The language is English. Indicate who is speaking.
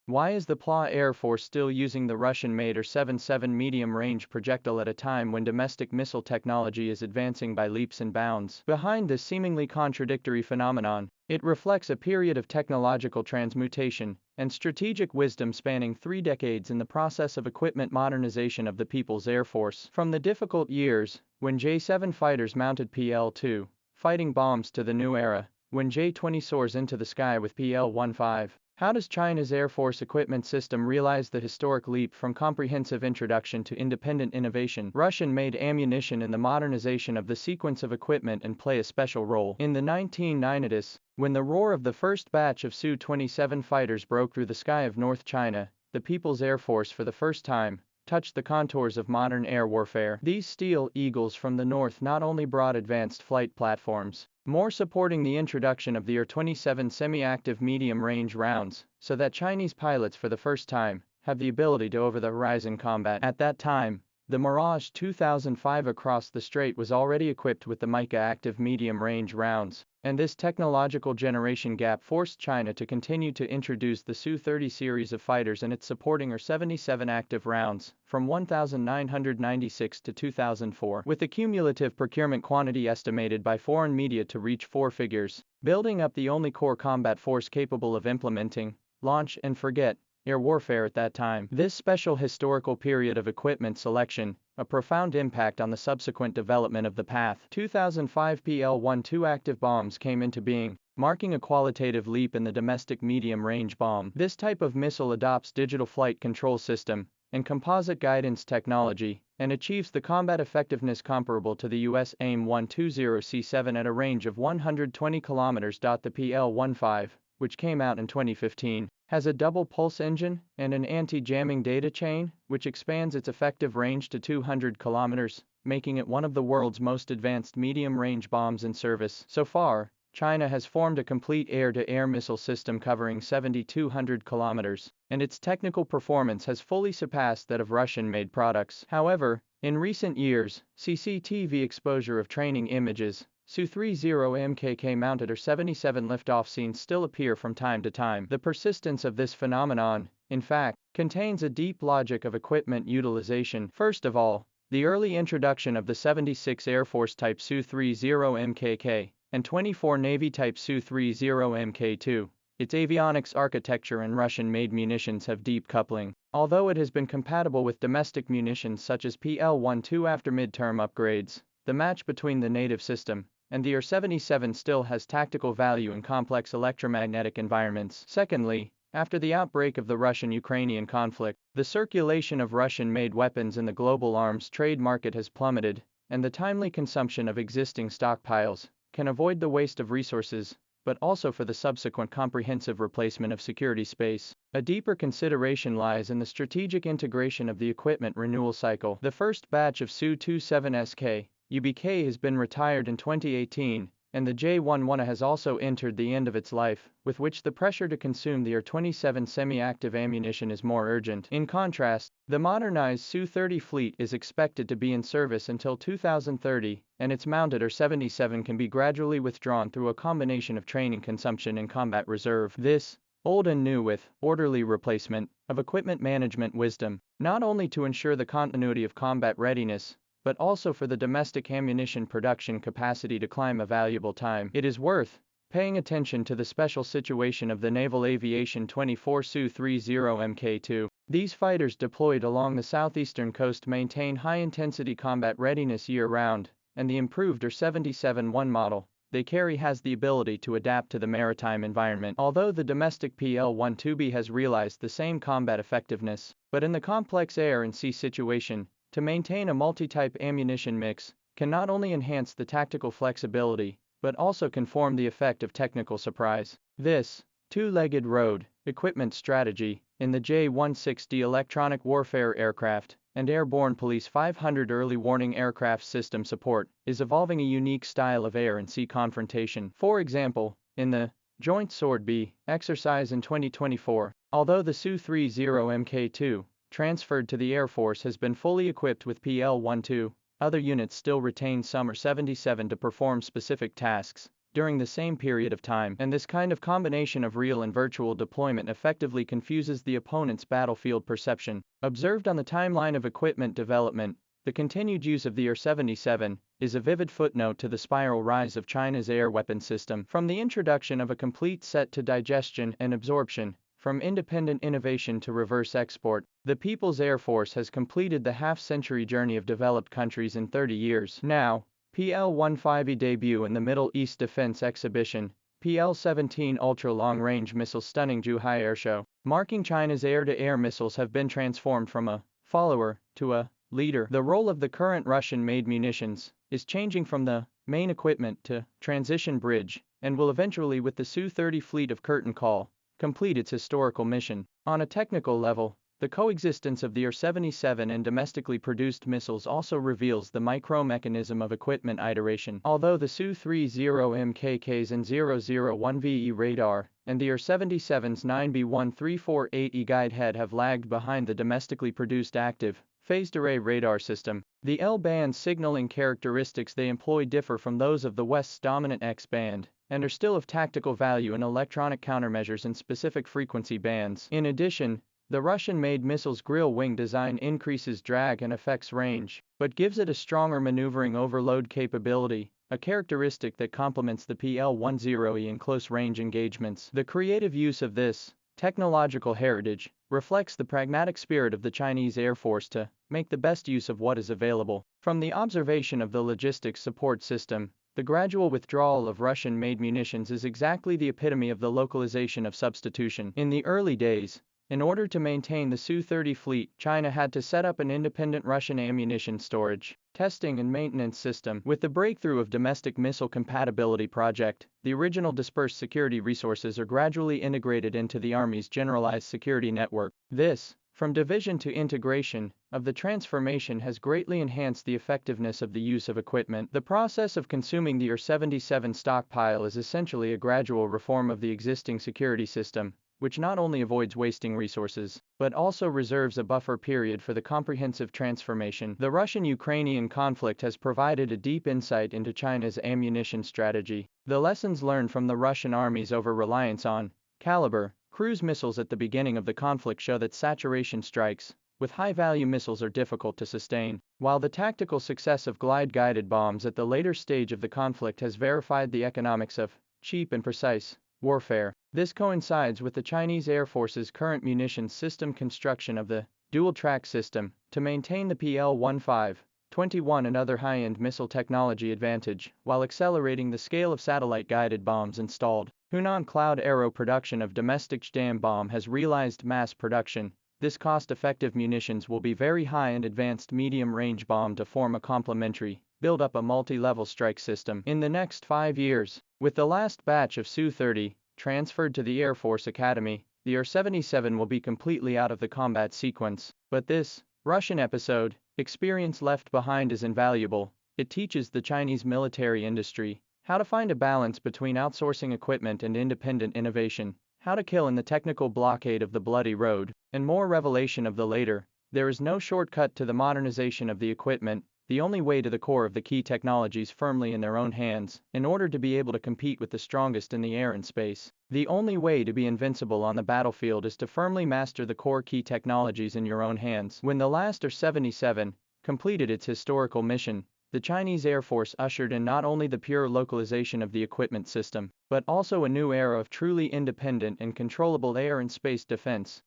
Speaker 1: Why is the PLA Air Force still using the Russian-made R77 medium-range projectile at a time when domestic missile technology is advancing by leaps and bounds? Behind this seemingly contradictory phenomenon, it reflects a period of technological transmutation and strategic wisdom spanning 3 decades in the process of equipment modernization of the People's Air Force. From the difficult years, when J-7 fighters mounted PL-2 fighting bombs, to the new era, when J-20 soars into the sky with PL-15. How does China's Air Force equipment system realize the historic leap from comprehensive introduction to independent innovation? Russian-made ammunition in the modernization of the sequence of equipment and play a special role. In the 1990s, when the roar of the first batch of Su-27 fighters broke through the sky of North China, the People's Air Force for the first time touched the contours of modern air warfare. These Steel Eagles from the north not only brought advanced flight platforms, more supporting the introduction of the R-27 semi-active medium-range rounds, so that Chinese pilots for the first time have the ability to over-the-horizon combat. At that time, the Mirage 2005 across the strait was already equipped with the Mica active medium-range rounds, and this technological generation gap forced China to continue to introduce the Su-30 series of fighters and its supporting R-77 active rounds from 1996 to 2004, with the cumulative procurement quantity estimated by foreign media to reach 4 figures, building up the only core combat force capable of implementing launch and forget air warfare at that time. This special historical period of equipment selection, a profound impact on the subsequent development of the PATH 2005 PL-12 active bombs came into being, marking a qualitative leap in the domestic medium-range bomb. This type of missile adopts digital flight control system and composite guidance technology, and achieves the combat effectiveness comparable to the US AIM-120C7 at a range of 120 kilometers. The PL-15, which came out in 2015, has a double pulse engine and an anti-jamming data chain, which expands its effective range to 200 kilometers, making it one of the world's most advanced medium-range bombs in service. So far, China has formed a complete air-to-air missile system covering 7,200 kilometers, and its technical performance has fully surpassed that of Russian-made products. However, in recent years, CCTV exposure of training images, Su-30 MKK mounted R-77 liftoff scenes still appear from time to time. The persistence of this phenomenon, in fact, contains a deep logic of equipment utilization. First of all, the early introduction of the 76 Air Force type Su-30 MKK and 24 Navy type Su-30 Mk2, its avionics architecture and Russian-made munitions have deep coupling. Although it has been compatible with domestic munitions such as PL-12 after midterm upgrades, the match between the native system and the R-77 still has tactical value in complex electromagnetic environments. Secondly, after the outbreak of the Russian-Ukrainian conflict, the circulation of Russian-made weapons in the global arms trade market has plummeted, and the timely consumption of existing stockpiles can avoid the waste of resources, but also for the subsequent comprehensive replacement of security space. A deeper consideration lies in the strategic integration of the equipment renewal cycle. The first batch of Su-27 UBK has been retired in 2018, and the J-11 has also entered the end of its life, with which the pressure to consume the R-27 semi-active ammunition is more urgent. In contrast, the modernized Su-30 fleet is expected to be in service until 2030, and its mounted R-77 can be gradually withdrawn through a combination of training consumption and combat reserve. This, old and new with orderly replacement of equipment management wisdom, not only to ensure the continuity of combat readiness, but also for the domestic ammunition production capacity to climb a valuable time. It is worth paying attention to the special situation of the Naval Aviation 24 Su-30 Mk2. These fighters deployed along the southeastern coast maintain high-intensity combat readiness year-round, and the improved R-77-1 model they carry has the ability to adapt to the maritime environment. Although the domestic PL-12B has realized the same combat effectiveness, but in the complex air and sea situation, to maintain a multi-type ammunition mix can not only enhance the tactical flexibility, but also conform the effect of technical surprise. This two-legged road equipment strategy in the J-160 electronic warfare aircraft and airborne police 500 early warning aircraft system support is evolving a unique style of air and sea confrontation. For example, in the Joint Sword B exercise in 2024, although the Su-30 Mk2 transferred to the Air Force has been fully equipped with PL-12, other units still retain some R-77 to perform specific tasks, during the same period of time, and this kind of combination of real and virtual deployment effectively confuses the opponent's battlefield perception. Observed on the timeline of equipment development, the continued use of the R77 is a vivid footnote to the spiral rise of China's air weapon system. From the introduction of a complete set to digestion and absorption, from independent innovation to reverse export, the People's Air Force has completed the half-century journey of developed countries in 30 years. Now, PL-15E debut in the Middle East Defense Exhibition, PL-17 ultra-long-range missile stunning Zhuhai Airshow, marking China's air-to-air missiles have been transformed from a follower to a leader. The role of the current Russian-made munitions is changing from the main equipment to transition bridge, and will eventually, with the Su-30 fleet of curtain call, complete its historical mission. On a technical level, the coexistence of the R-77 and domestically produced missiles also reveals the micro-mechanism of equipment iteration. Although the Su-30 MKK's and 001VE radar and the R-77's 9B1348E guidehead have lagged behind the domestically produced active, phased array radar system, the L-band signaling characteristics they employ differ from those of the West's dominant X-band, and are still of tactical value in electronic countermeasures in specific frequency bands. In addition, the Russian-made missile's grill wing design increases drag and effects range, but gives it a stronger maneuvering overload capability, a characteristic that complements the PL-10E in close-range engagements. The creative use of this technological heritage reflects the pragmatic spirit of the Chinese Air Force to make the best use of what is available. From the observation of the logistics support system, the gradual withdrawal of Russian-made munitions is exactly the epitome of the localization of substitution. In the early days, in order to maintain the Su-30 fleet, China had to set up an independent Russian ammunition storage, testing and maintenance system. With the breakthrough of domestic missile compatibility project, the original dispersed security resources are gradually integrated into the Army's generalized security network. This, from division to integration, of the transformation has greatly enhanced the effectiveness of the use of equipment. The process of consuming the R-77 stockpile is essentially a gradual reform of the existing security system, which not only avoids wasting resources, but also reserves a buffer period for the comprehensive transformation. The Russian-Ukrainian conflict has provided a deep insight into China's ammunition strategy. The lessons learned from the Russian army's over-reliance on caliber cruise missiles at the beginning of the conflict show that saturation strikes with high-value missiles are difficult to sustain, while the tactical success of glide-guided bombs at the later stage of the conflict has verified the economics of cheap and precise warfare. This coincides with the Chinese Air Force's current munitions system construction of the dual-track system to maintain the PL-1521 and other high-end missile technology advantage, while accelerating the scale of satellite-guided bombs installed. Hunan Cloud Aero production of domestic JDAM bomb has realized mass production. This cost-effective munitions will be very high and advanced medium-range bomb to form a complementary, build up a multi-level strike system in the next 5 years. With the last batch of Su-30 transferred to the Air Force Academy, the R-77 will be completely out of the combat sequence. But this Russian episode experience left behind is invaluable. It teaches the Chinese military industry how to find a balance between outsourcing equipment and independent innovation, how to kill in the technical blockade of the bloody road, and more revelation of the later. There is no shortcut to the modernization of the equipment, the only way to the core of the key technologies firmly in their own hands, in order to be able to compete with the strongest in the air and space. The only way to be invincible on the battlefield is to firmly master the core key technologies in your own hands. When the last R-77 completed its historical mission, the Chinese Air Force ushered in not only the pure localization of the equipment system, but also a new era of truly independent and controllable air and space defense.